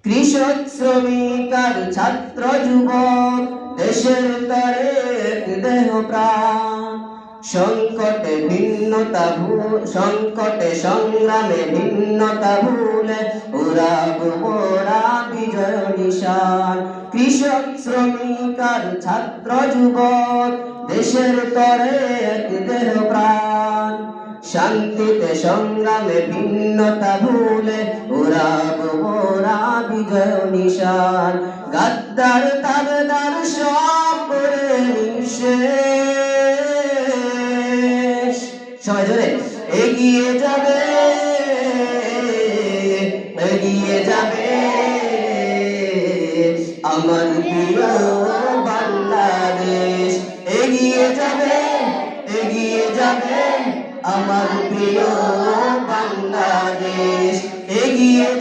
কৃষক শ্রমিক আর ছাত্র যুবক দেশের তরে দেহ প্রাণ সংকটে সংগ্রামে ভিন্নতা ভুলে উড়াবো মোরা বিজয় নিশান। কৃষক শ্রমিক আর ছাত্র যুবক দেশের তরে দেহ প্রাণ শান্তিতে সংগ্রামে ভিন্নতা ভুলে উড়াবো মোরা বিজয় নিশান। গাদ্দার তাবেদার সব করে নিঃশেষ। সবাই জোরে এগিয়ে যাবে, এগিয়ে যাবে আমার প্রিয় বাংলাদেশ। এগিয়ে যাবে, এগিয়ে যাবে আমার প্রিয় বাংলাদেশ। এগিয়ে যাবে।